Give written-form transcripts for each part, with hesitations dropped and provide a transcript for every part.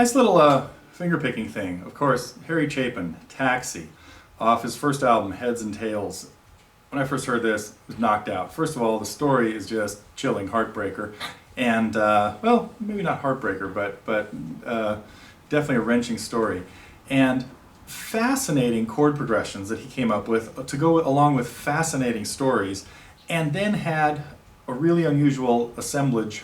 Nice little finger picking thing. Of course, Harry Chapin, Taxi, off his first album, Heads and Tails. When I first heard this, I was knocked out. First of all, the story is just chilling, heartbreaker. And, well, maybe not heartbreaker, but definitely a wrenching story. And fascinating chord progressions that he came up with to go along with fascinating stories, and then had a really unusual assemblage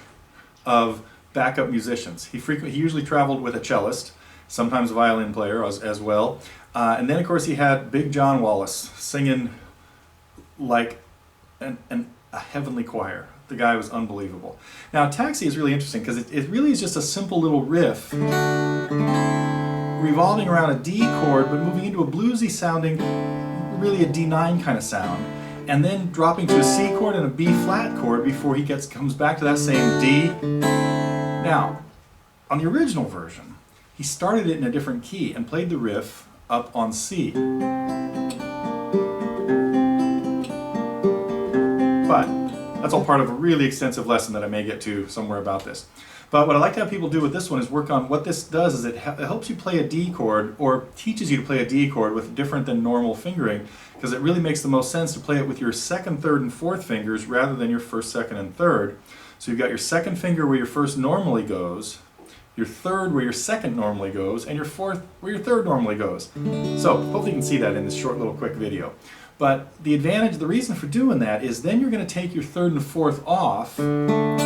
of backup musicians. He usually traveled with a cellist, sometimes a violin player as well. And then, of course, he had Big John Wallace singing like a heavenly choir. The guy was unbelievable. Now, Taxi is really interesting because it really is just a simple little riff revolving around a D chord, but moving into a bluesy sounding, really a D9 kind of sound, and then dropping to a C chord and a B flat chord before he comes back to that same D. Now, on the original version, he started it in a different key and played the riff up on C. But that's all part of a really extensive lesson that I may get to somewhere about this. But what I like to have people do with this one is work on what this does is it helps you play a D chord, or teaches you to play a D chord with different than normal fingering, because it really makes the most sense to play it with your second, third, and fourth fingers rather than your first, second, and third. So you've got your second finger where your first normally goes, your third where your second normally goes, and your fourth where your third normally goes. So hopefully you can see that in this short little quick video. But the reason for doing that is then you're going to take your third and fourth off and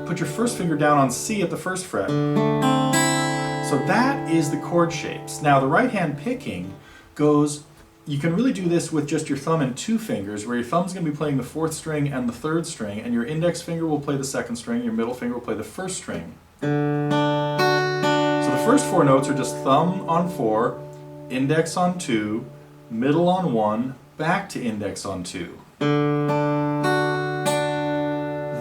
put your first finger down on C at the first fret. So that is the chord shapes. Now the right hand picking goes, you can really do this with just your thumb and two fingers, where your thumb's going to be playing the fourth string and the third string, and your index finger will play the second string, your middle finger will play the first string. So the first four notes are just thumb on 4, index on 2, middle on 1, back to index on 2.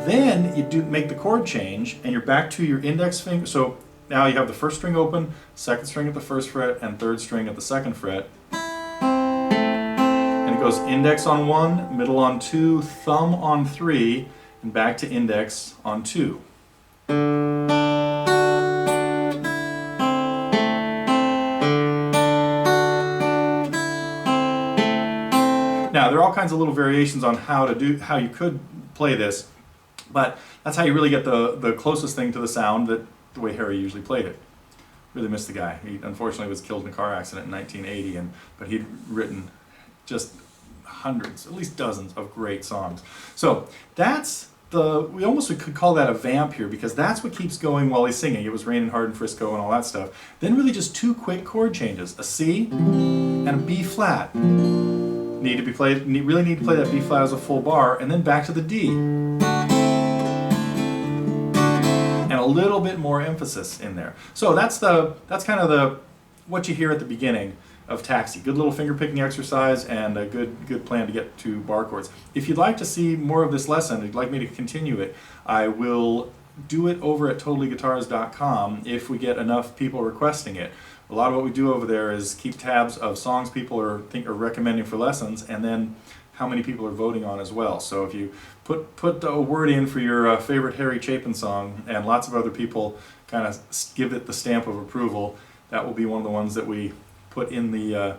Then you make the chord change and you're back to your index finger. So now you have the first string open, second string at the first fret, and third string at the second fret. And it goes index on 1, middle on 2, thumb on 3, and back to index on 2. Now, there are all kinds of little variations on how you could play this, but that's how you really get the closest thing to the sound the way Harry usually played it. Really missed the guy. He unfortunately was killed in a car accident in 1980, but he'd written just hundreds, at least dozens of great songs. So that's we almost could call that a vamp here, because that's what keeps going while he's singing. It was raining hard in Frisco and all that stuff. Then really just two quick chord changes, a C and a B flat. Really need to play that B flat as a full bar, and then back to the D. And a little bit more emphasis in there. So that's kind of what you hear at the beginning of Taxi. Good little finger picking exercise and a good plan to get to bar chords. If you'd like to see more of this lesson, if you'd like me to continue it, I will do it over at TotallyGuitars.com if we get enough people requesting it. A lot of what we do over there is keep tabs of songs people are recommending for lessons, and then how many people are voting on as well. So if you put a word in for your favorite Harry Chapin song, and lots of other people kind of give it the stamp of approval, that will be one of the ones that we put in the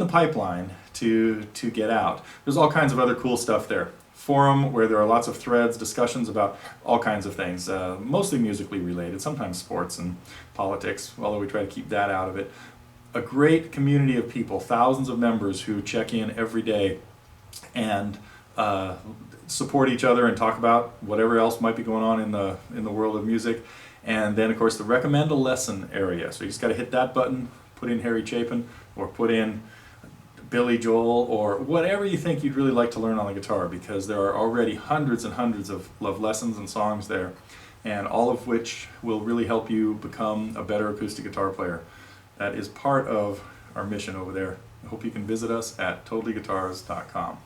pipeline to get out. There's all kinds of other cool stuff there. Forum, where there are lots of threads, discussions about all kinds of things, mostly musically related, sometimes sports and politics, although we try to keep that out of it. A great community of people, thousands of members who check in every day and support each other and talk about whatever else might be going on in the world of music. And then, of course, the recommend a lesson area. So you just got to hit that button, put in Harry Chapin, or put in Billy Joel, or whatever you think you'd really like to learn on the guitar, because there are already hundreds and hundreds of lessons and songs there, and all of which will really help you become a better acoustic guitar player. That is part of our mission over there. I hope you can visit us at TotallyGuitars.com.